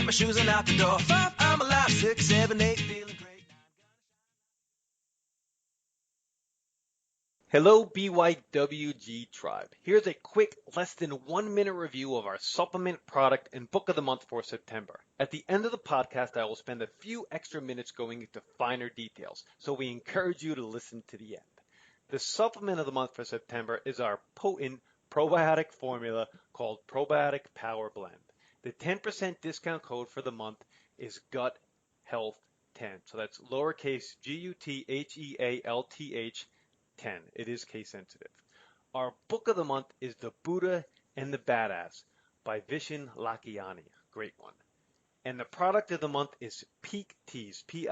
my shoes and out the door. 5, I'm alive. 6, 7, 8, feeling great. Hello BYWG Tribe. Here's a quick, less than 1 minute review of our supplement, product, and book of the month for September. At the end of the podcast, I will spend a few extra minutes going into finer details, so we encourage you to listen to the end. The supplement of the month for September is our potent probiotic formula called Probiotic Power Blend. The 10% discount code for the month is Gut Health 10. So that's lowercase GUTHEALTH 10. It is case sensitive. Our book of the month is The Buddha and the Badass by Vishen Lakhiani. Great one. And the product of the month is Peak Teas, Pique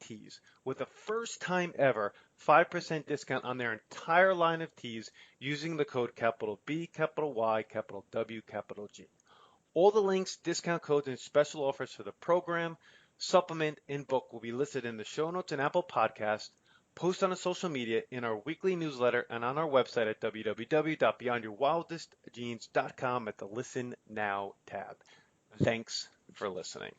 Teas, with a first time ever 5% discount on their entire line of teas using the code capital B, capital Y, capital W, capital G. All the links, discount codes, and special offers for the program, supplement, and book will be listed in the show notes and Apple Podcasts, post on our social media, in our weekly newsletter, and on our website at www.beyondyourwildestgenes.com at the Listen Now tab. Thanks for listening.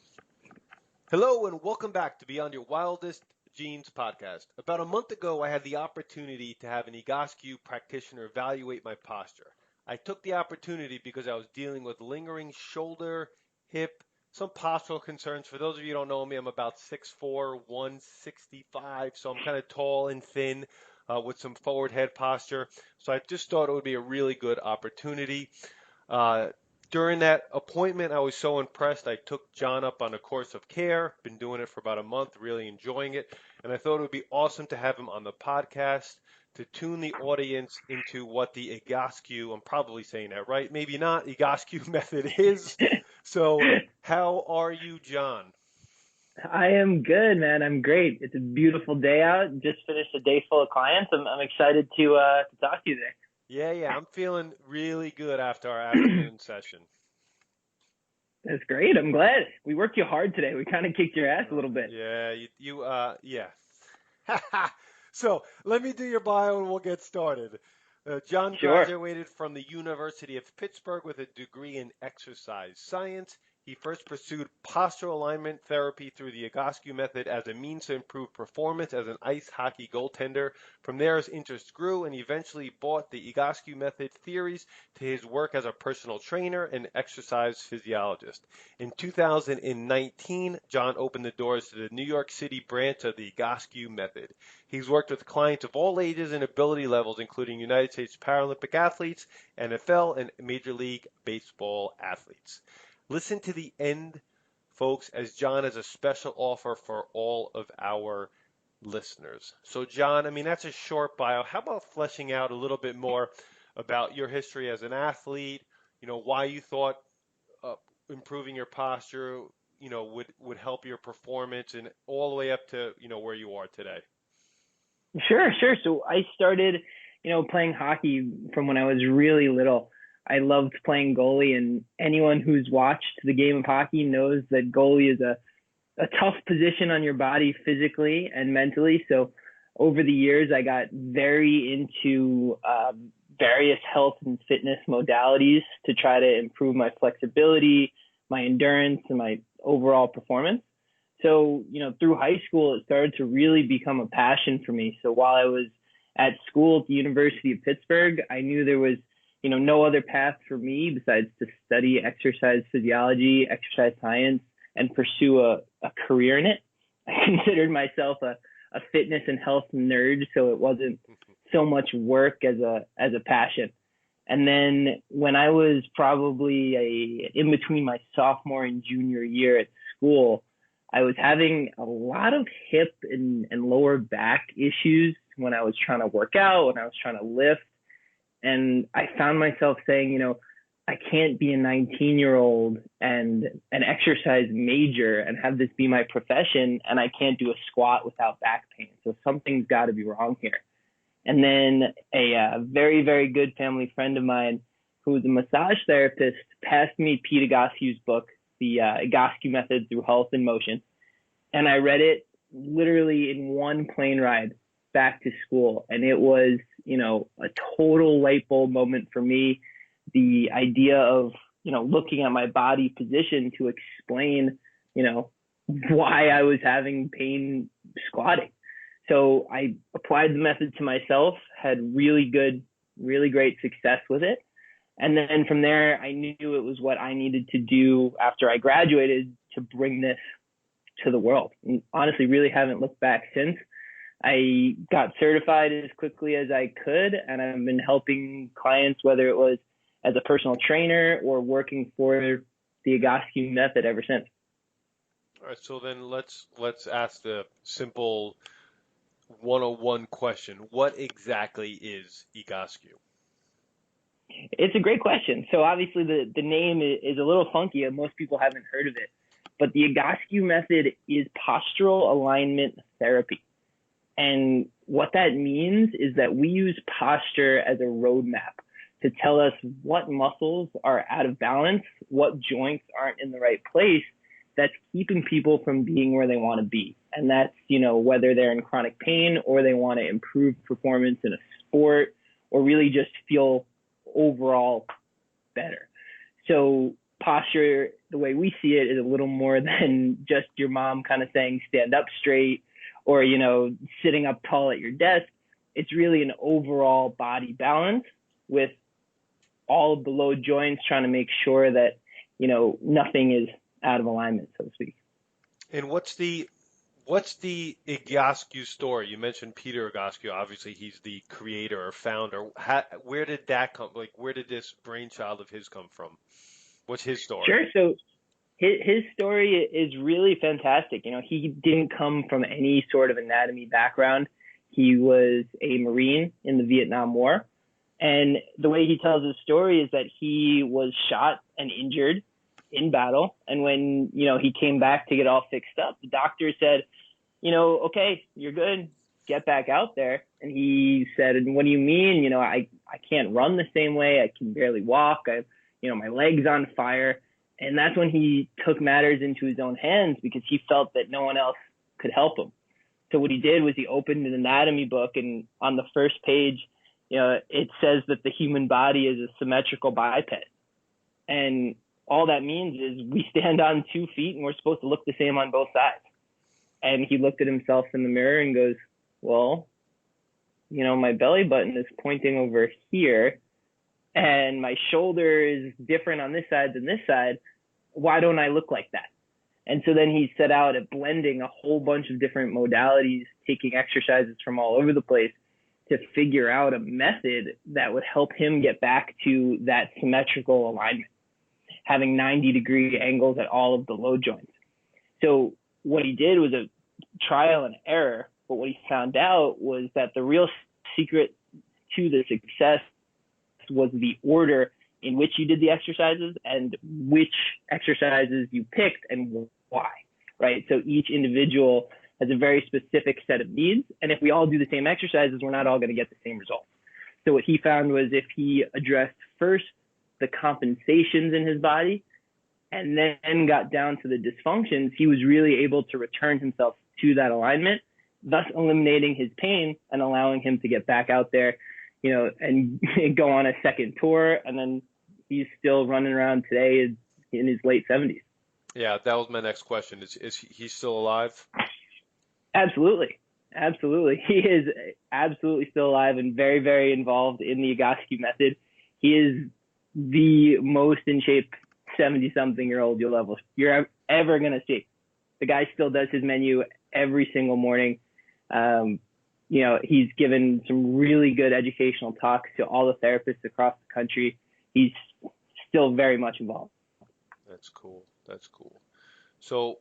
Hello and welcome back to Beyond Your Wildest Genes podcast. About a month ago, I had the opportunity to have an Egoscue practitioner evaluate my posture. I took the opportunity because I was dealing with lingering shoulder, hip, some postural concerns. For those of you who don't know me, I'm about 6'4", 165, so I'm kind of tall and thin with some forward head posture. So I just thought it would be a really good opportunity. During that appointment, I was so impressed. I took Jon up on a course of care, been doing it for about a month, really enjoying it. And I thought it would be awesome to have him on the podcast to tune the audience into what the Egoscue, I'm probably saying that right, maybe not, Egoscue method is. So how are you, Jon? I am good, man. I'm great. It's a beautiful day out. Just finished a day full of clients. I'm excited to talk to you today. Yeah. I'm feeling really good after our afternoon session. That's great. I'm glad. We worked you hard today. We kind of kicked your ass a little bit. Yeah, yeah. So let me do your bio and we'll get started. Jon graduated from the University of Pittsburgh with a degree in exercise science. He first pursued postural alignment therapy through the Egoscue Method as a means to improve performance as an ice hockey goaltender. From there, his interest grew, and he eventually brought the Egoscue Method theories to his work as a personal trainer and exercise physiologist. In 2019, Jon opened the doors to the New York City branch of the Egoscue Method. He's worked with clients of all ages and ability levels, including United States Paralympic athletes, NFL, and Major League Baseball athletes. Listen to the end, folks, as Jon has a special offer for all of our listeners. So, Jon, I mean, that's a short bio. How about fleshing out a little bit more about your history as an athlete, why you thought improving your posture, would help your performance, and all the way up to, where you are today? Sure. So I started, playing hockey from when I was really little. I loved playing goalie, and anyone who's watched the game of hockey knows that goalie is a tough position on your body physically and mentally. So over the years, I got very into various health and fitness modalities to try to improve my flexibility, my endurance, and my overall performance. So, through high school, it started to really become a passion for me. So while I was at school at the University of Pittsburgh, I knew there was no other path for me besides to study exercise physiology, exercise science, and pursue a career in it. I considered myself a fitness and health nerd, so it wasn't so much work as a passion. And then when I was probably in between my sophomore and junior year at school, I was having a lot of hip and lower back issues when I was trying to work out, when I was trying to lift. And I found myself saying, I can't be a 19-year-old and an exercise major and have this be my profession, and I can't do a squat without back pain. So something's got to be wrong here. And then a very, very good family friend of mine who was a massage therapist passed me Pete Agascu's book, The Egoscue Method Through Health and Motion. And I read it literally in one plane ride back to school. And it was, a total light bulb moment for me. The idea of looking at my body position to explain, why I was having pain squatting. So I applied the method to myself, had really great success with it. And then from there, I knew it was what I needed to do after I graduated to bring this to the world. And honestly, really haven't looked back since. I got certified as quickly as I could, and I've been helping clients, whether it was as a personal trainer or working for the Egoscue Method ever since. All right, so then let's ask the simple 101 question. What exactly is Egoscue? It's a great question. So obviously the name is a little funky and most people haven't heard of it, but the Egoscue Method is postural alignment therapy. And what that means is that we use posture as a roadmap to tell us what muscles are out of balance, what joints aren't in the right place, that's keeping people from being where they want to be. And that's, whether they're in chronic pain or they want to improve performance in a sport or really just feel overall better. So posture, the way we see it, is a little more than just your mom kind of saying, stand up straight, or, sitting up tall at your desk. It's really an overall body balance with all of the load joints, trying to make sure that, nothing is out of alignment, so to speak. And what's the Agasku story? You mentioned Peter Agasku. Obviously, he's the creator or founder. Where did that come? Like, where did this brainchild of his come from? What's his story? Sure. So his story is really fantastic. He didn't come from any sort of anatomy background. He was a Marine in the Vietnam War. And the way he tells his story is that he was shot and injured in battle. And when, he came back to get all fixed up, the doctor said, okay, you're good, get back out there. And he said, and what do you mean? I can't run the same way. I can barely walk. My leg's on fire. And that's when he took matters into his own hands because he felt that no one else could help him. So what he did was he opened an anatomy book, and on the first page, it says that the human body is a symmetrical biped. And all that means is we stand on 2 feet and we're supposed to look the same on both sides. And he looked at himself in the mirror and goes, well, my belly button is pointing over here and my shoulder is different on this side than this side. Why don't I look like that? And so then he set out at blending a whole bunch of different modalities, taking exercises from all over the place to figure out a method that would help him get back to that symmetrical alignment, having 90-degree angles at all of the load joints. So what he did was a trial and error, but what he found out was that the real secret to the success was the order in which you did the exercises and which exercises you picked and why, right? So each individual has a very specific set of needs. And if we all do the same exercises, we're not all going to get the same results. So what he found was if he addressed first the compensations in his body and then got down to the dysfunctions, he was really able to return himself to that alignment, thus eliminating his pain and allowing him to get back out there, and go on a second tour. And then he's still running around today in his late 70s. Yeah, that was my next question. Is he still alive? Absolutely. He is absolutely still alive and very, very involved in the Egoscue Method. He is the most in shape 70-something-year-old you're ever going to see. The guy still does his menu every single morning. He's given some really good educational talks to all the therapists across the country. He's still very much involved. That's cool. So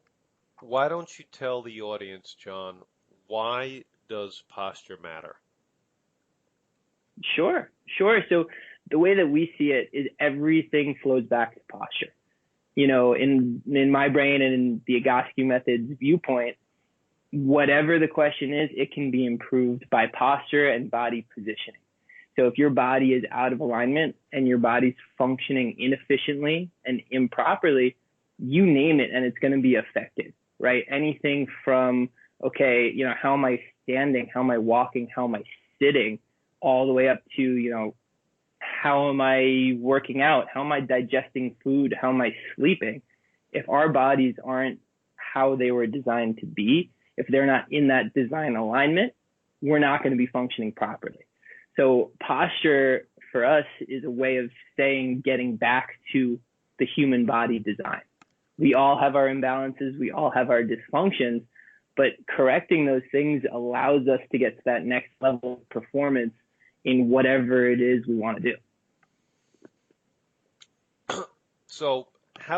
why don't you tell the audience, Jon, why does posture matter? Sure. So the way that we see it is everything flows back to posture. In my brain and in the Egoscue Method's viewpoint, whatever the question is, it can be improved by posture and body positioning. So if your body is out of alignment and your body's functioning inefficiently and improperly, you name it and it's going to be affected, right? Anything from, how am I standing? How am I walking? How am I sitting? All the way up to, how am I working out? How am I digesting food? How am I sleeping? If our bodies aren't how they were designed to be, if they're not in that design alignment, we're not going to be functioning properly. So posture for us is a way of getting back to the human body design. We all have our imbalances. We all have our dysfunctions, but correcting those things allows us to get to that next level of performance in whatever it is we want to do. So how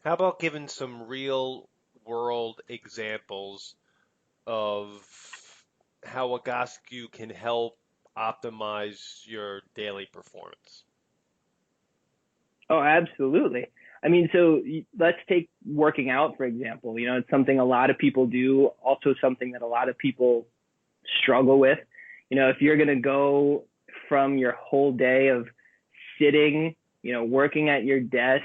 about giving some real world examples of how Agasku can help optimize your daily performance? Oh, absolutely. I mean, so let's take working out, for example. You know, it's something a lot of people do, also something that a lot of people struggle with. You know, if you're going to go from your whole day of sitting, you know, working at your desk,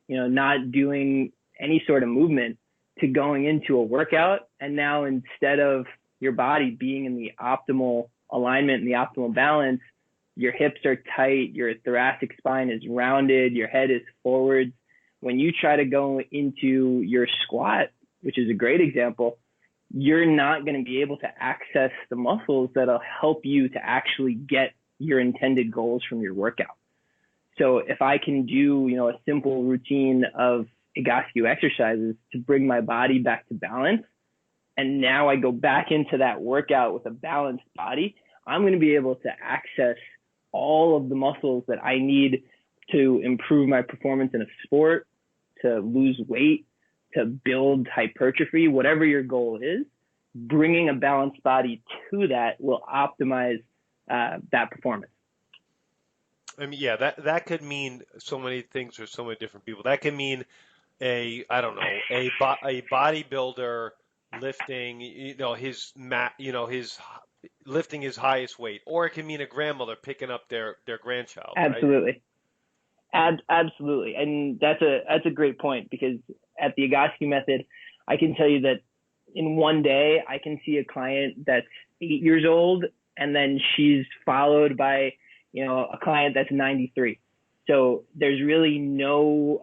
you know, not doing any sort of movement, to going into a workout, and now instead of your body being in the optimal alignment and the optimal balance, your hips are tight, your thoracic spine is rounded, your head is forwards. When you try to go into your squat, which is a great example, you're not going to be able to access the muscles that'll help you to actually get your intended goals from your workout. So if I can do, you know, a simple routine of Egoscue exercises to bring my body back to balance, and now I go back into that workout with a balanced body, I'm going to be able to access all of the muscles that I need to improve my performance in a sport, to lose weight, to build hypertrophy, whatever your goal is. Bringing a balanced body to that will optimize that performance. I mean, yeah, that could mean so many things for so many different people. That could mean a bodybuilder lifting, his lifting his highest weight, or it can mean a grandmother picking up their grandchild. Absolutely. Right? Absolutely. And that's a great point, because at the Egoscue Method, I can tell you that in one day, I can see a client that's 8 years old, and then she's followed by, you know, a client that's 93. So there's really no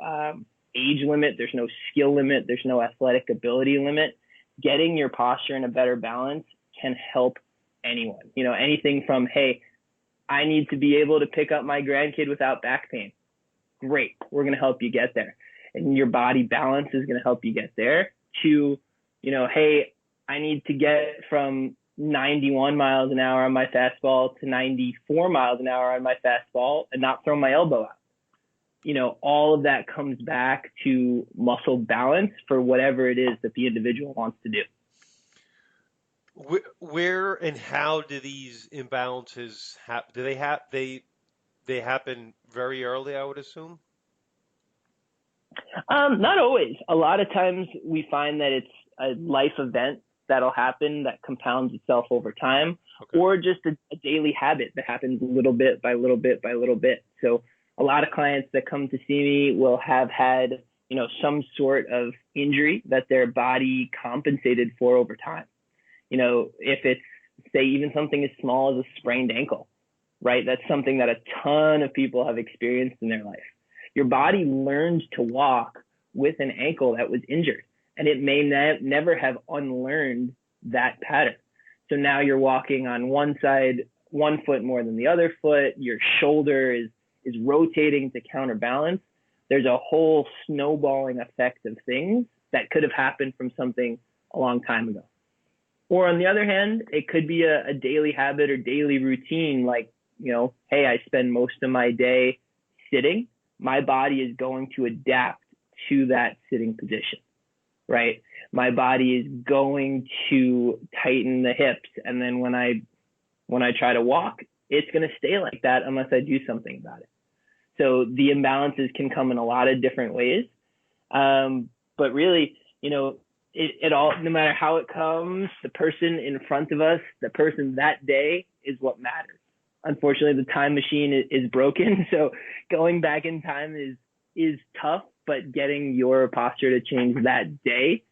age limit. There's no skill limit. There's no athletic ability limit. Getting your posture in a better balance can help anyone. You know, anything from, hey, I need to be able to pick up my grandkid without back pain. Great. We're going to help you get there. And your body balance is going to help you get there, to, you know, hey, I need to get from 91 miles an hour on my fastball to 94 miles an hour on my fastball and not throw my elbow out. You know, all of that comes back to muscle balance for whatever it is that the individual wants to do. Where and how do these imbalances happen? Do they happen very early, I would assume? Not always. A lot of times we find that it's a life event that'll happen that compounds itself over time, okay, or just a daily habit that happens little bit by little bit by little bit. So a lot of clients that come to see me will have had, you know, some sort of injury that their body compensated for over time. You know, if it's, say, even something as small as a sprained ankle, right? That's something that a ton of people have experienced in their life. Your body learned to walk with an ankle that was injured, and it may never have unlearned that pattern. So now you're walking on one side, one foot more than the other foot. Your shoulder is rotating to counterbalance. There's a whole snowballing effect of things that could have happened from something a long time ago. Or on the other hand, it could be a daily habit or daily routine, like, you know, hey, I spend most of my day sitting. My body is going to adapt to that sitting position, right? My body is going to tighten the hips. And then when I try to walk, it's going to stay like that unless I do something about it. So the imbalances can come in a lot of different ways. But really, you know, it all, no matter how it comes, the person in front of us, the person that day is what matters. Unfortunately, the time machine is broken. So going back in time is tough, but getting your posture to change that day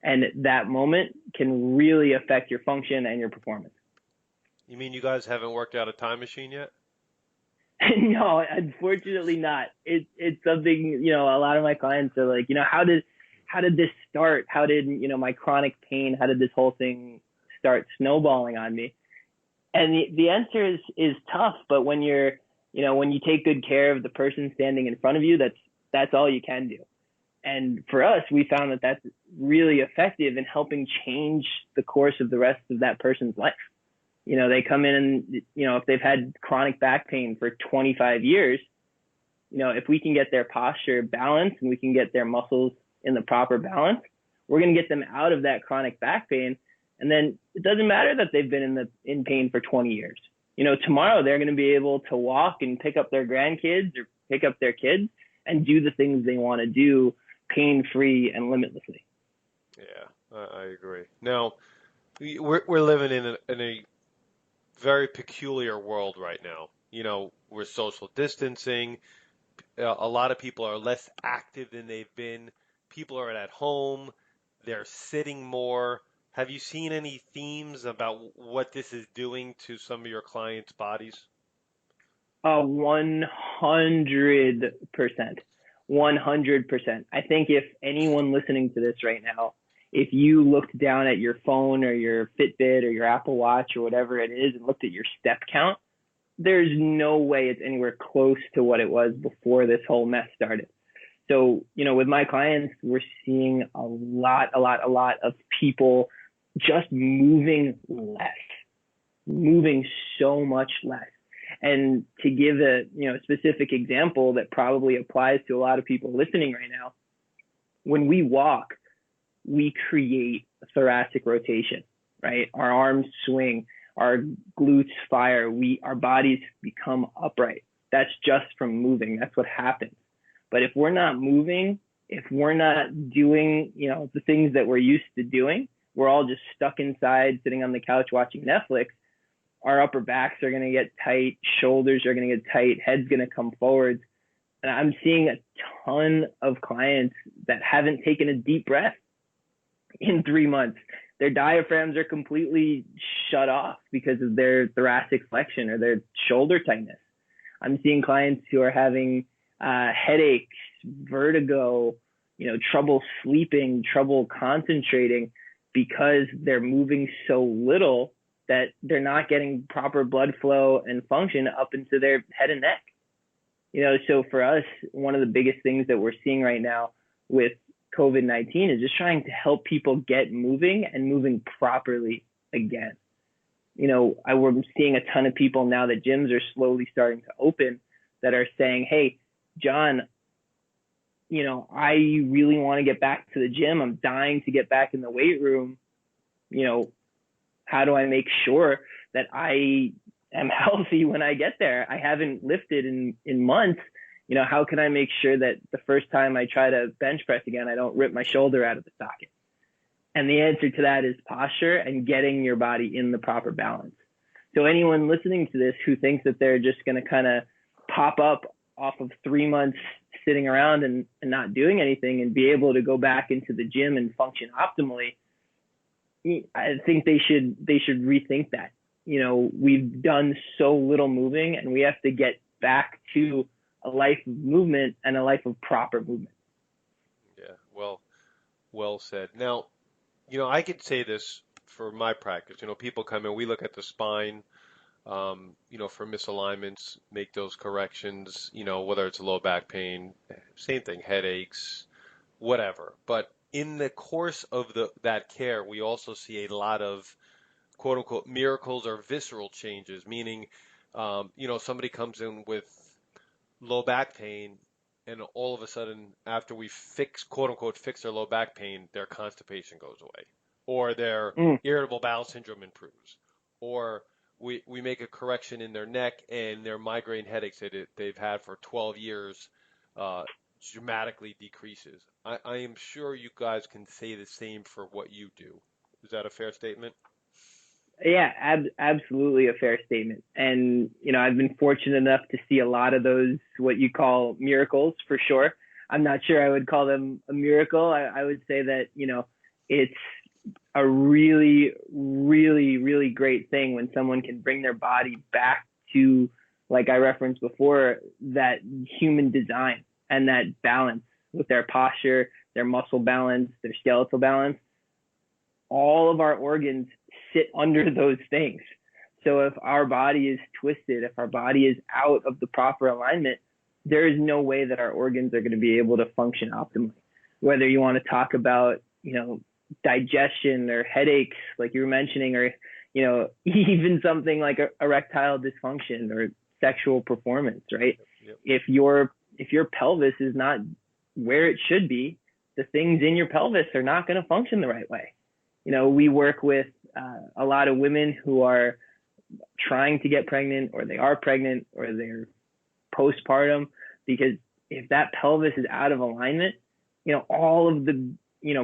and that moment can really affect your function and your performance. You mean you guys haven't worked out a time machine yet? No, unfortunately not. It's something, a lot of my clients are like, how did this start? How did, my chronic pain, how did this whole thing start snowballing on me? And the answer is tough, but when when you take good care of the person standing in front of you, that's all you can do. And for us, we found that that's really effective in helping change the course of the rest of that person's life. They come in and, if they've had chronic back pain for 25 years, if we can get their posture balanced and we can get their muscles in the proper balance, we're going to get them out of that chronic back pain. And then it doesn't matter that they've been in pain for 20 years. Tomorrow they're going to be able to walk and pick up their grandkids or pick up their kids and do the things they want to do pain-free and limitlessly. Yeah, I agree. Now, we're living in a very peculiar world right now. We're social distancing. A lot of people are less active than they've been. People are at home. They're sitting more. Have you seen any themes about what this is doing to some of your clients' bodies? 100%. 100%. I think if anyone listening to this right now, if you looked down at your phone or your Fitbit or your Apple Watch or whatever it is and looked at your step count, there's no way it's anywhere close to what it was before this whole mess started. So, with my clients, we're seeing a lot of people just moving less, moving so much less. And to give a specific example that probably applies to a lot of people listening right now, when we walk, we create thoracic rotation, right? Our arms swing, our glutes fire, our bodies become upright. That's just from moving. That's what happens. But if we're not moving, if we're not doing, the things that we're used to doing, we're all just stuck inside, sitting on the couch watching Netflix. Our upper backs are going to get tight, shoulders are going to get tight, head's going to come forward. And I'm seeing a ton of clients that haven't taken a deep breath in 3 months. Their diaphragms are completely shut off because of their thoracic flexion or their shoulder tightness. I'm seeing clients who are having headaches, vertigo, trouble sleeping, trouble concentrating because they're moving so little that they're not getting proper blood flow and function up into their head and neck. So for us, one of the biggest things that we're seeing right now with COVID-19 is just trying to help people get moving and moving properly again. We're seeing a ton of people now that gyms are slowly starting to open that are saying, hey, Jon, I really want to get back to the gym. I'm dying to get back in the weight room. How do I make sure that I am healthy when I get there? I haven't lifted in months. How can I make sure that the first time I try to bench press again, I don't rip my shoulder out of the socket? And the answer to that is posture and getting your body in the proper balance. So anyone listening to this who thinks that they're just going to kind of pop up off of 3 months sitting around and not doing anything and be able to go back into the gym and function optimally, I think they should rethink that. We've done so little moving and we have to get back to a life of movement and a life of proper movement. Yeah, well said. Now, I could say this for my practice. People come in, we look at the spine, for misalignments, make those corrections, whether it's low back pain, same thing, headaches, whatever. But in the course of that care, we also see a lot of quote unquote miracles or visceral changes, meaning, somebody comes in with low back pain and all of a sudden after we quote unquote fix their low back pain, their constipation goes away or their irritable bowel syndrome improves, or we make a correction in their neck and their migraine headaches that they've had for 12 years dramatically decreases. I am sure you guys can say the same for what you do. Is that a fair statement? Yeah, absolutely a fair statement. And, I've been fortunate enough to see a lot of those, what you call miracles, for sure. I'm not sure I would call them a miracle. I would say that, it's a really, really, really great great thing when someone can bring their body back to, like I referenced before, that human design and that balance with their posture, their muscle balance, their skeletal balance. All of our organs sit under those things. So if our body is twisted, if our body is out of the proper alignment, there is no way that our organs are going to be able to function optimally. Whether you want to talk about, digestion or headaches, like you were mentioning, or, even something like erectile dysfunction or sexual performance, right? Yep. If your pelvis is not where it should be, the things in your pelvis are not going to function the right way. We work with a lot of women who are trying to get pregnant, or they are pregnant, or they're postpartum, because if that pelvis is out of alignment, all of the,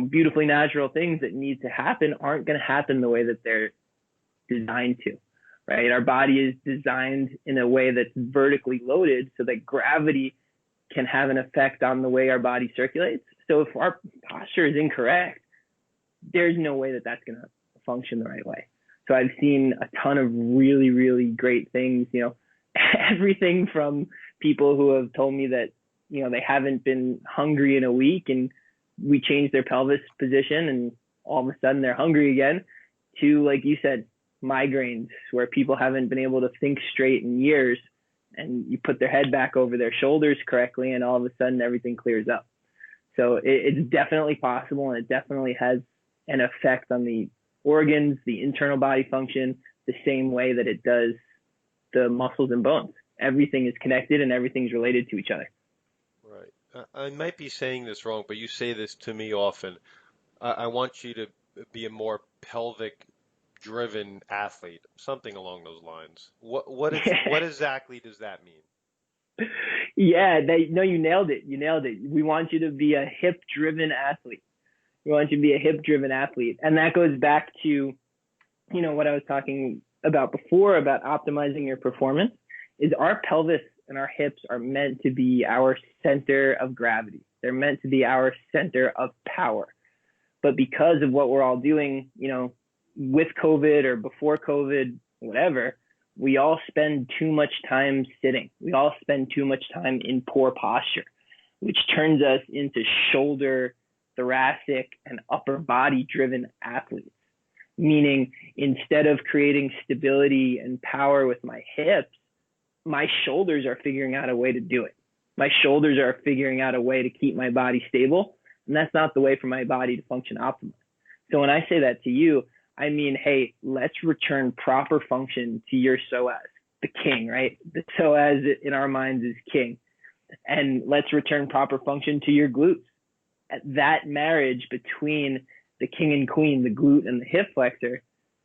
beautifully natural things that need to happen aren't going to happen the way that they're designed to, right? Our body is designed in a way that's vertically loaded so that gravity can have an effect on the way our body circulates. So if our posture is incorrect, there's no way that that's going to function the right way. So I've seen a ton of really, really great things, everything from people who have told me that, they haven't been hungry in a week and we changed their pelvis position and all of a sudden they're hungry again, to, like you said, migraines where people haven't been able to think straight in years, and you put their head back over their shoulders correctly and all of a sudden everything clears up. So it's definitely possible, and it definitely has an effect on the organs, the internal body function, the same way that it does the muscles and bones. Everything is connected and everything's related to each other. Right. I might be saying this wrong, but you say this to me often. I want you to be a more pelvic-driven athlete, something along those lines. What exactly does that mean? Yeah, you nailed it. You nailed it. We want you to be a hip-driven athlete. We want you to be a hip-driven athlete. And that goes back to, what I was talking about before about optimizing your performance, is our pelvis and our hips are meant to be our center of gravity. They're meant to be our center of power. But because of what we're all doing, with COVID or before COVID, whatever, we all spend too much time sitting. We all spend too much time in poor posture, which turns us into shoulder, thoracic, and upper body driven athletes. Meaning, instead of creating stability and power with my hips, my shoulders are figuring out a way to do it. My shoulders are figuring out a way to keep my body stable, and that's not the way for my body to function optimally. So when I say that to you, I mean, hey, let's return proper function to your psoas, the king, right? The psoas in our minds is king. And let's return proper function to your glutes. That marriage between the king and queen, the glute and the hip flexor,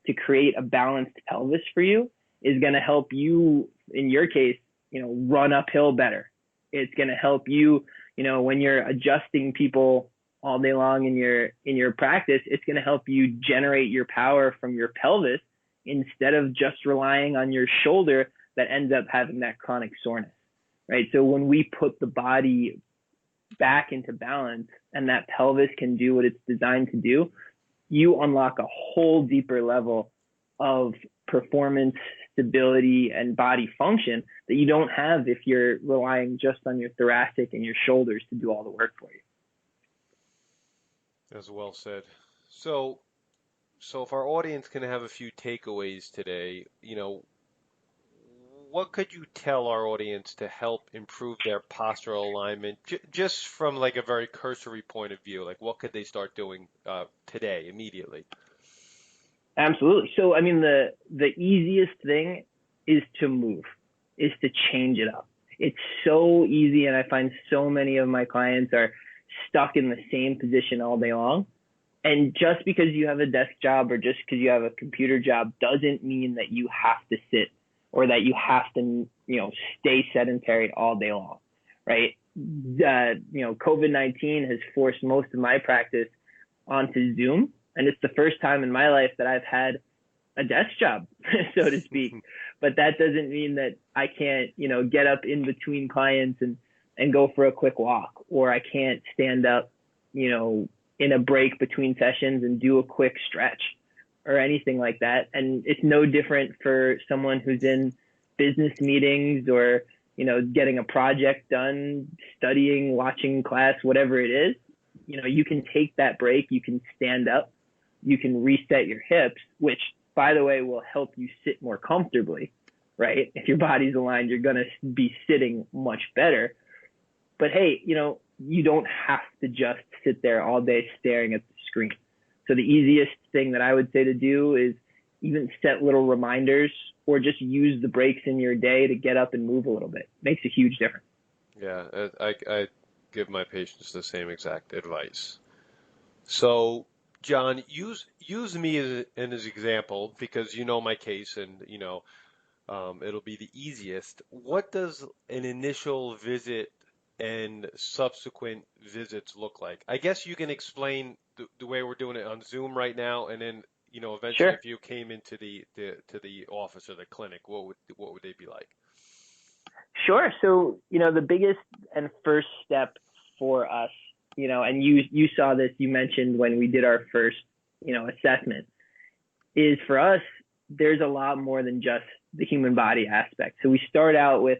to create a balanced pelvis for you is going to help you, in your case, run uphill better. It's going to help you, when you're adjusting people all day long in your practice, it's going to help you generate your power from your pelvis instead of just relying on your shoulder that ends up having that chronic soreness, right? So when we put the body back into balance and that pelvis can do what it's designed to do, you unlock a whole deeper level of performance, stability, and body function that you don't have if you're relying just on your thoracic and your shoulders to do all the work for you. That's well said. So if our audience can have a few takeaways today, what could you tell our audience to help improve their postural alignment, just from like a very cursory point of view? Like, what could they start doing today, immediately? Absolutely. So, I mean, the easiest thing is to move, is to change it up. It's so easy, and I find so many of my clients are stuck in the same position all day long. And just because you have a desk job or just because you have a computer job doesn't mean that you have to sit or that you have to, stay sedentary all day long, right? COVID-19 has forced most of my practice onto Zoom. And it's the first time in my life that I've had a desk job, so to speak. But that doesn't mean that I can't, get up in between clients and go for a quick walk, or I can't stand up, in a break between sessions and do a quick stretch. or anything like that. And it's no different for someone who's in business meetings or, getting a project done, studying, watching class, whatever it is. You can take that break, you can stand up, you can reset your hips, which, by the way, will help you sit more comfortably, right? If your body's aligned, you're going to be sitting much better. But hey, you don't have to just sit there all day staring at the screen. So the easiest thing that I would say to do is even set little reminders or just use the breaks in your day to get up and move a little bit. Makes a huge difference. Yeah, I give my patients the same exact advice. So, Jon, use me as an example because you know my case and it'll be the easiest. What does an initial visit and subsequent visits look like? I guess you can explain the way we're doing it on Zoom right now, and then eventually Sure. if you came into the office or the clinic, what would they be like? Sure. So, the biggest and first step for us, and you saw this, you mentioned when we did our first, assessment, is for us, there's a lot more than just the human body aspect. So we start out with,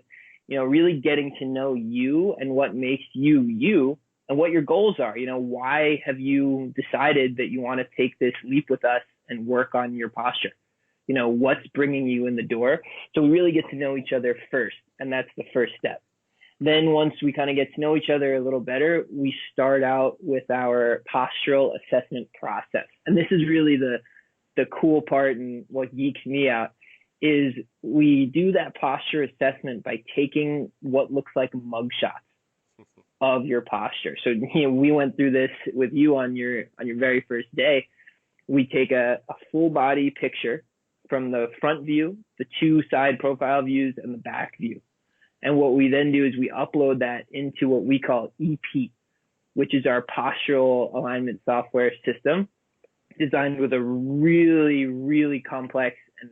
really getting to know you and what makes you you and what your goals are. Why have you decided that you want to take this leap with us and work on your posture? What's bringing you in the door? So we really get to know each other first, and that's the first step. Then once we kind of get to know each other a little better, we start out with our postural assessment process. And this is really the cool part and what geeks me out is we do that posture assessment by taking what looks like mugshots of your posture. So, we went through this with you on your very first day. We take a full body picture from the front view, the two side profile views, and the back view. And what we then do is we upload that into what we call EP, which is our postural alignment software system, designed with a really, really complex and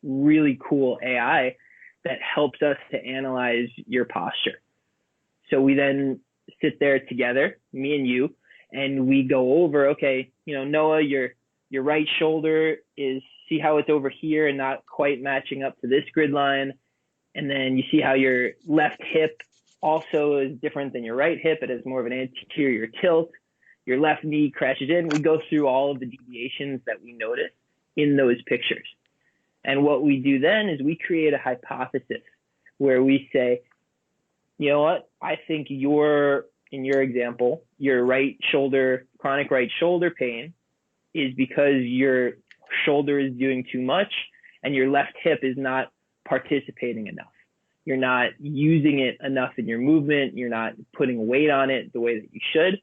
really cool AI that helps us to analyze your posture. So we then sit there together, me and you, and we go over, okay, Noah, your right shoulder see how it's over here and not quite matching up to this grid line. And then you see how your left hip also is different than your right hip. It has more of an anterior tilt. Your left knee crashes in. We go through all of the deviations that we notice in those pictures. And what we do then is we create a hypothesis where we say, you know what, I think in your example, your right shoulder, chronic right shoulder pain is because your shoulder is doing too much and your left hip is not participating enough. You're not using it enough in your movement. You're not putting weight on it the way that you should.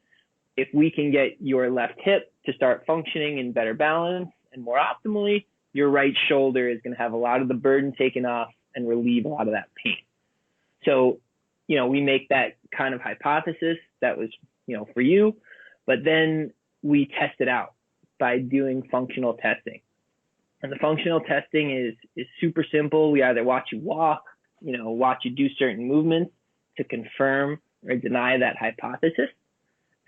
If we can get your left hip to start functioning in better balance and more optimally, your right shoulder is going to have a lot of the burden taken off and relieve a lot of that pain. So, we make that kind of hypothesis that was, for you, but then we test it out by doing functional testing. And the functional testing is super simple. We either watch you walk, watch you do certain movements to confirm or deny that hypothesis.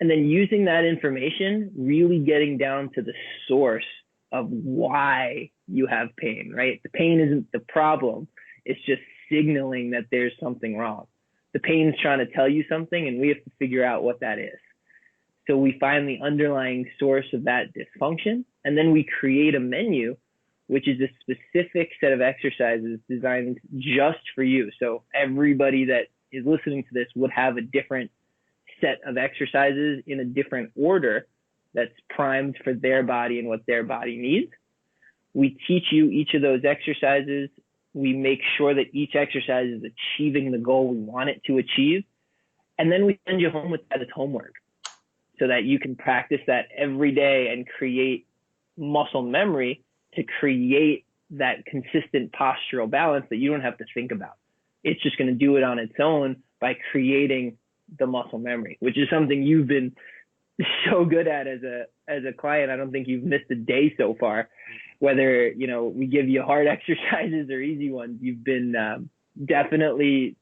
And then using that information, really getting down to the source of why you have pain, right? The pain isn't the problem. It's just signaling that there's something wrong. The pain's trying to tell you something, and we have to figure out what that is. So we find the underlying source of that dysfunction, and then we create a menu, which is a specific set of exercises designed just for you. So everybody that is listening to this would have a different set of exercises in a different order that's primed for their body and what their body needs. We teach you each of those exercises. We make sure that each exercise is achieving the goal we want it to achieve. And then we send you home with that as homework so that you can practice that every day and create muscle memory to create that consistent postural balance that you don't have to think about. It's just going to do it on its own by creating the muscle memory, which is something you've been so good at as a client. I don't think you've missed a day so far, whether, we give you hard exercises or easy ones. You've been definitely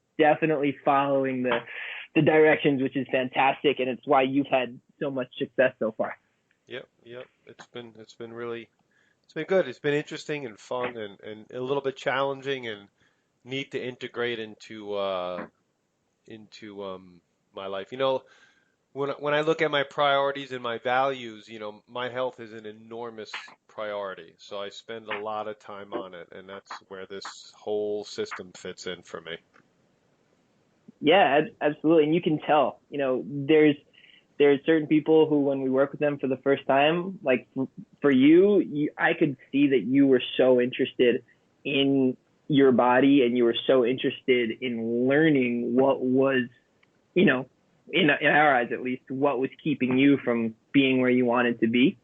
following the directions, which is fantastic. And it's why you've had so much success so far. Yep. It's been really It's been good. It's been interesting and fun and a little bit challenging and neat to integrate into my life. When I look at my priorities and my values, my health is an enormous priority. So I spend a lot of time on it, and that's where this whole system fits in for me. Yeah, absolutely. And you can tell, there's certain people who, when we work with them for the first time, like for you, I could see that you were so interested in your body and you were so interested in learning what was, in our eyes at least, what was keeping you from being where you wanted to be.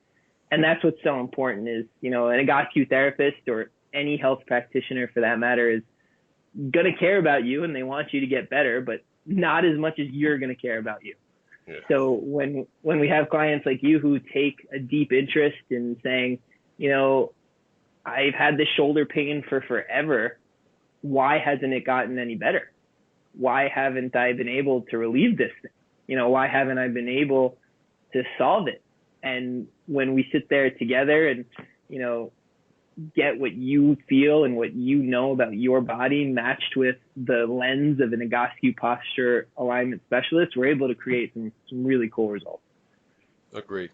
And that's what's so important is, an Agasku therapist or any health practitioner for that matter is going to care about you and they want you to get better, but not as much as you're going to care about you. Yeah. So when we have clients like you who take a deep interest in saying, I've had this shoulder pain for forever, why hasn't it gotten any better? Why haven't I been able to relieve this thing? Why haven't I been able to solve it? And when we sit there together and, get what you feel and what you know about your body matched with the lens of an Egoscue posture alignment specialist, we're able to create some really cool results. Agree.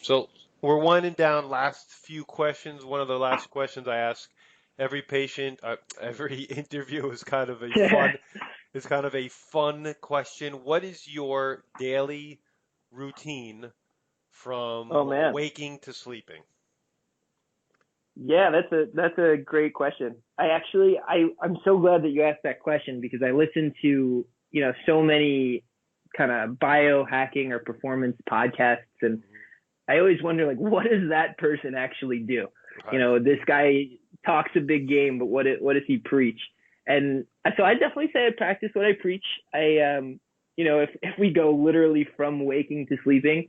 So we're winding down. Last few questions. One of the last questions I ask every patient, every interview is kind of a fun question. What is your daily routine from waking to sleeping? Yeah, that's a great question. I'm so glad that you asked that question because I listen to, so many kind of biohacking or performance podcasts, and I always wonder, like, what does that person actually do? Right. This guy talks a big game, but what does he preach? And so I definitely say I practice what I preach. If we go literally from waking to sleeping,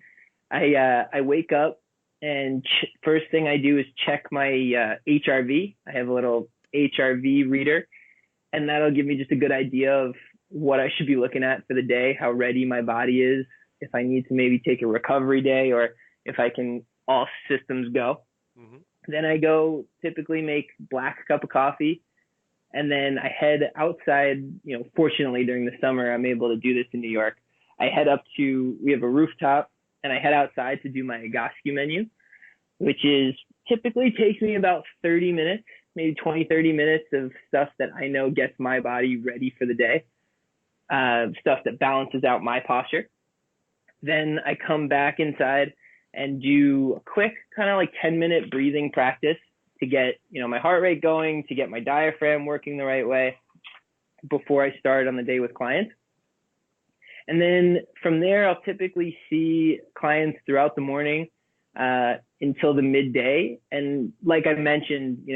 I wake up. And first thing I do is check my HRV. I have a little HRV reader, and that'll give me just a good idea of what I should be looking at for the day, how ready my body is, if I need to maybe take a recovery day, or if I can all systems go. Mm-hmm. Then I go typically make black cup of coffee, and then I head outside. Fortunately during the summer, I'm able to do this in New York. I head up we have a rooftop, and I head outside to do my Egoscue menu, which typically takes me about 30 minutes, maybe 20, 30 minutes of stuff that I know gets my body ready for the day, stuff that balances out my posture. Then I come back inside and do a quick kind of like 10-minute breathing practice to get, my heart rate going, to get my diaphragm working the right way before I start on the day with clients. And then from there, I'll typically see clients throughout the morning until the midday. And like I mentioned,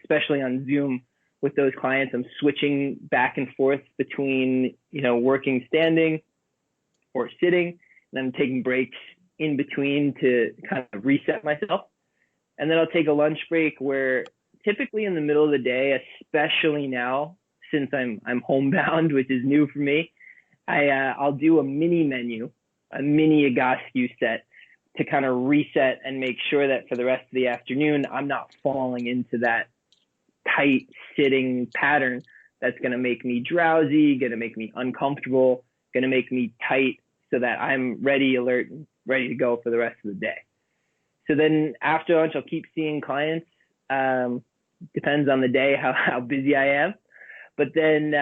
especially on Zoom with those clients, I'm switching back and forth between, working standing or sitting, and I'm taking breaks in between to kind of reset myself. And then I'll take a lunch break where typically in the middle of the day, especially now, since I'm homebound, which is new for me, I'll do a mini menu, a mini Agasku set to kind of reset and make sure that for the rest of the afternoon, I'm not falling into that tight sitting pattern that's going to make me drowsy, going to make me uncomfortable, going to make me tight so that I'm ready, alert, and ready to go for the rest of the day. So then after lunch, I'll keep seeing clients. Depends on the day, how busy I am. But then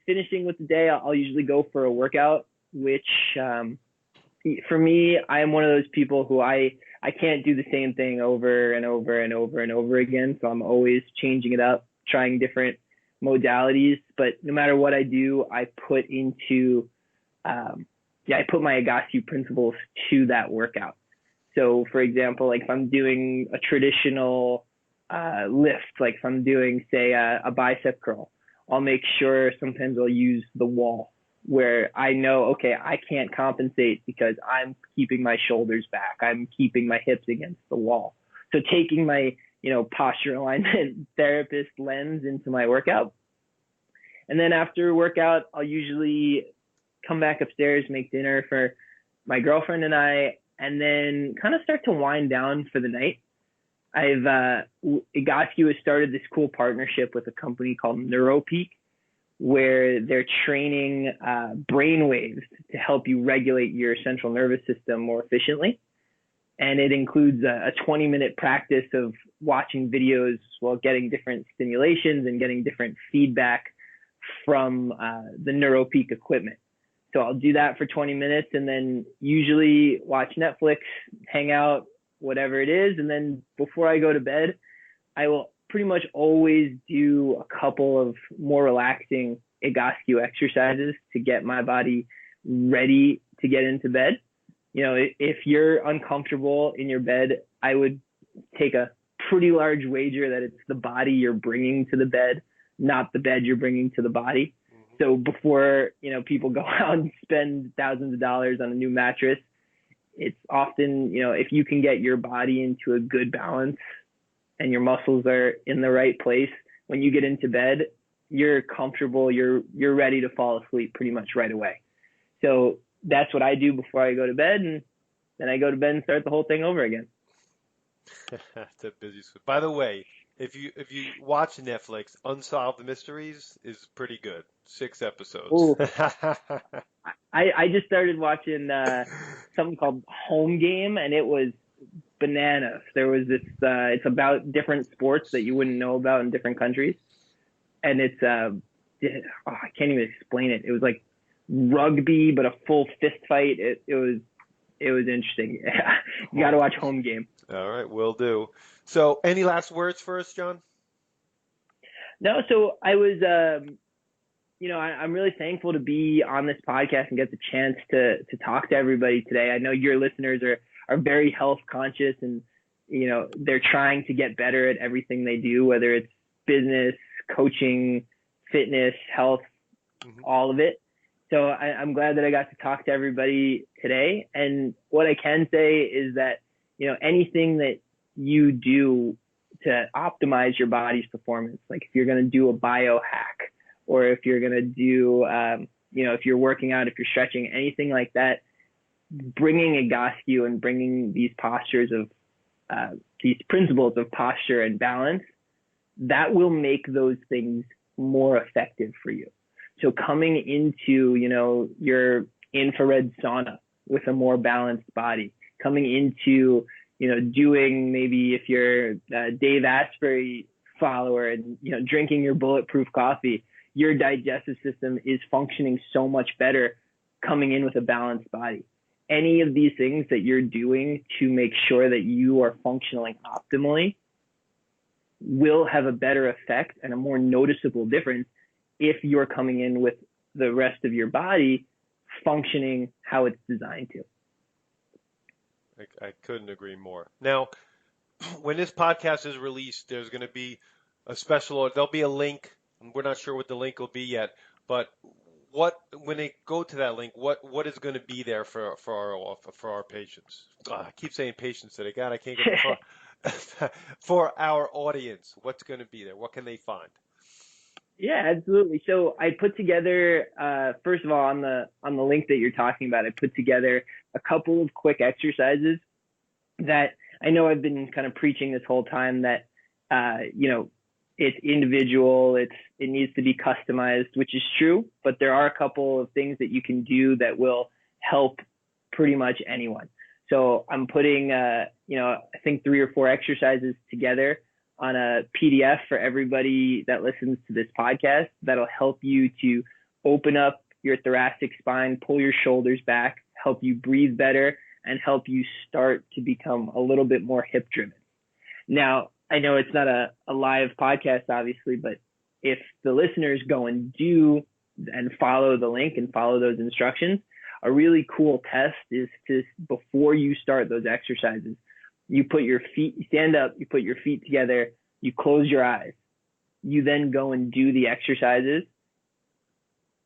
finishing with the day, I'll usually go for a workout, which for me, I am one of those people who I can't do the same thing over and over and over and over again. So I'm always changing it up, trying different modalities. But no matter what I do, I put I put my Agasku principles to that workout. So for example, like if I'm doing a traditional lift, like if I'm doing, say, a bicep curl, I'll make sure sometimes I'll use the wall where I know, okay, I can't compensate because I'm keeping my shoulders back. I'm keeping my hips against the wall. So taking my, posture alignment therapist lens into my workout. And then after workout, I'll usually come back upstairs, make dinner for my girlfriend and I, and then kind of start to wind down for the night. Egoscue has started this cool partnership with a company called NeuroPeak, where they're training brain waves to help you regulate your central nervous system more efficiently. And it includes a 20-minute practice of watching videos while getting different stimulations and getting different feedback from the NeuroPeak equipment. So I'll do that for 20 minutes and then usually watch Netflix, hang out, whatever it is. And then before I go to bed, I will pretty much always do a couple of more relaxing Egoscue exercises to get my body ready to get into bed. You know, if you're uncomfortable in your bed, I would take a pretty large wager that it's the body you're bringing to the bed, not the bed you're bringing to the body. So before, you know, people go out and spend thousands of dollars on a new mattress, it's often, you know, if you can get your body into a good balance and your muscles are in the right place, when you get into bed, you're comfortable, you're ready to fall asleep pretty much right away. So that's what I do before I go to bed, and then I go to bed and start the whole thing over again. That's a busy. By the way, if you watch Netflix, Unsolved Mysteries is pretty good. 6 episodes. I just started watching something called Home Game, and it was bananas. There was this. It's about different sports that you wouldn't know about in different countries, and it's I can't even explain it. It was like rugby, but a full fist fight. It was interesting. You got to watch Home Game. All right, will do. So, any last words for us, Jon? No. So I was, I'm really thankful to be on this podcast and get the chance to talk to everybody today. I know your listeners are very health conscious, and you know they're trying to get better at everything they do, whether it's business, coaching, fitness, health, all of it. So I'm glad that I got to talk to everybody today. And what I can say is that, you know, anything that you do to optimize your body's performance, like if you're going to do a biohack, or if you're going to do, if you're working out, if you're stretching, anything like that, bringing Agasku and bringing these postures of, these principles of posture and balance, that will make those things more effective for you. So coming into, you know, your infrared sauna with a more balanced body, coming into, you know, doing maybe if you're a Dave Asprey follower and, you know, drinking your bulletproof coffee, your digestive system is functioning so much better coming in with a balanced body. Any of these things that you're doing to make sure that you are functioning optimally will have a better effect and a more noticeable difference if you're coming in with the rest of your body functioning how it's designed to. I couldn't agree more. Now, when this podcast is released, there's going to be a special, there'll be a link. We're not sure what the link will be yet, but when they go to that link, what is going to be there for our patients? I keep saying patients today. God, I can't get far. For our audience, what's going to be there? What can they find? Yeah, absolutely. So I put together, first of all, on the link that you're talking about, I put together a couple of quick exercises that I know I've been kind of preaching this whole time that, it's individual, it needs to be customized, which is true, but there are a couple of things that you can do that will help pretty much anyone. So I'm putting, I think 3 or 4 exercises together on a PDF for everybody that listens to this podcast that'll help you to open up your thoracic spine, pull your shoulders back, help you breathe better, and help you start to become a little bit more hip driven. Now, I know it's not a live podcast, obviously, but if the listeners go and do and follow the link and follow those instructions, a really cool test is to, before you start those exercises, you put your feet, you stand up, you put your feet together, you close your eyes. You then go and do the exercises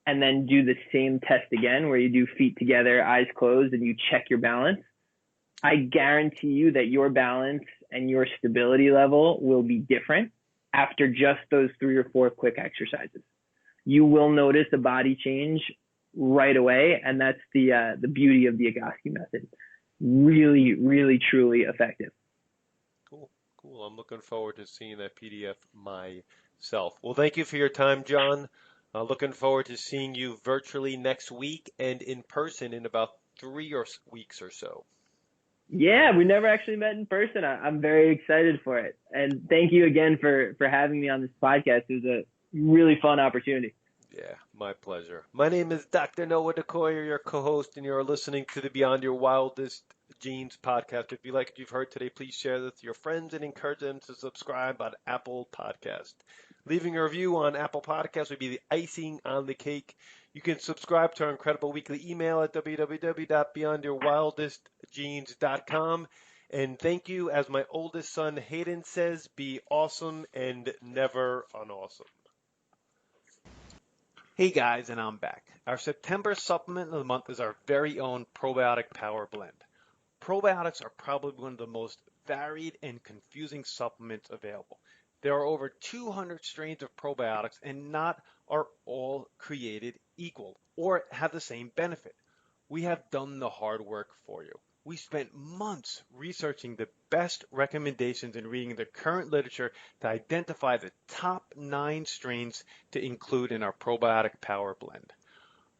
and then do the same test again where you do feet together, eyes closed, and you check your balance. I guarantee you that your balance and your stability level will be different after just those 3 or 4 quick exercises. You will notice a body change right away, and that's the beauty of the Egoscue method. Really, really, truly effective. Cool. I'm looking forward to seeing that PDF myself. Well, thank you for your time, Jon. Looking forward to seeing you virtually next week and in person in about 3 weeks or so. Yeah, we never actually met in person. I'm very excited for it. And thank you again for having me on this podcast. It was a really fun opportunity. Yeah, my pleasure. My name is Dr. Noah DeCoyer, your co-host, and you're listening to the Beyond Your Wildest Genes podcast. If you like what you've heard today, please share this with your friends and encourage them to subscribe on Apple Podcast. Leaving a review on Apple Podcast would be the icing on the cake. You can subscribe to our incredible weekly email at www.beyondyourwildestgenes.com. And thank you, as my oldest son Hayden says, be awesome and never unawesome. Hey guys, and I'm back. Our September supplement of the month is our very own Probiotic Power Blend. Probiotics are probably one of the most varied and confusing supplements available. There are over 200 strains of probiotics, and not are all created equal or have the same benefit. We have done the hard work for you. We spent months researching the best recommendations and reading the current literature to identify the top 9 strains to include in our Probiotic Power Blend.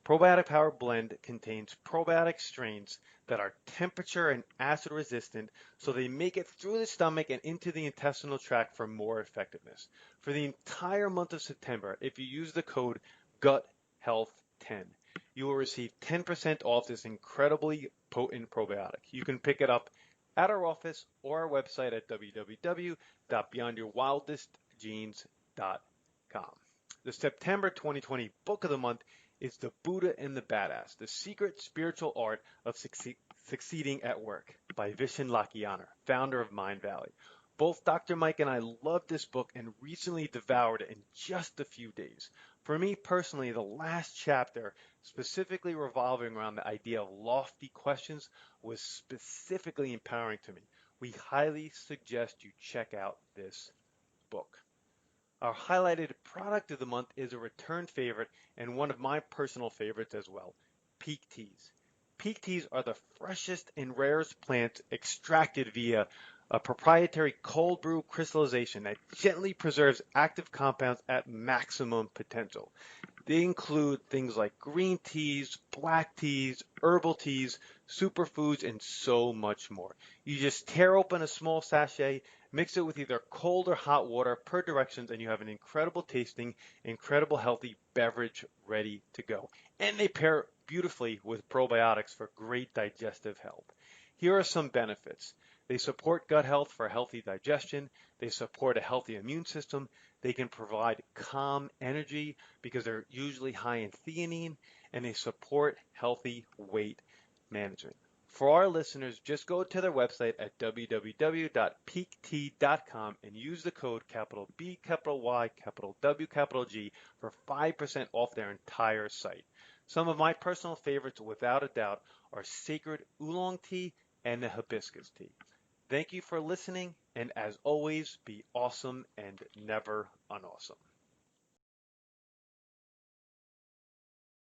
Probiotic Power Blend contains probiotic strains that are temperature and acid resistant, so they make it through the stomach and into the intestinal tract for more effectiveness. For the entire month of September, if you use the code GUTHEALTH10, you will receive 10% off this incredibly potent probiotic. You can pick it up at our office or our website at www.beyondyourwildestgenes.com. The September 2020 book of the month is The Buddha and the Badass, The Secret Spiritual Art of Succeeding at Work by Vishen Lakhiani, founder of Mind Valley. Both Dr. Mike and I loved this book and recently devoured it in just a few days. For me personally, the last chapter, specifically revolving around the idea of lofty questions, was specifically empowering to me. We highly suggest you check out this book. Our highlighted product of the month is a return favorite and one of my personal favorites as well, Peak Teas. Peak Teas are the freshest and rarest plants extracted via a proprietary cold brew crystallization that gently preserves active compounds at maximum potential. They include things like green teas, black teas, herbal teas, superfoods, and so much more. You just tear open a small sachet, mix it with either cold or hot water per directions, and you have an incredible tasting, incredible healthy beverage ready to go. And they pair beautifully with probiotics for great digestive health. Here are some benefits. They support gut health for healthy digestion. They support a healthy immune system. They can provide calm energy because they're usually high in theanine, and they support healthy weight management. For our listeners, just go to their website at www.peaktea.com and use the code capital B, capital Y, capital W, capital G for 5% off their entire site. Some of my personal favorites, without a doubt, are Sacred Oolong Tea and the Hibiscus Tea. Thank you for listening, and as always, be awesome and never unawesome.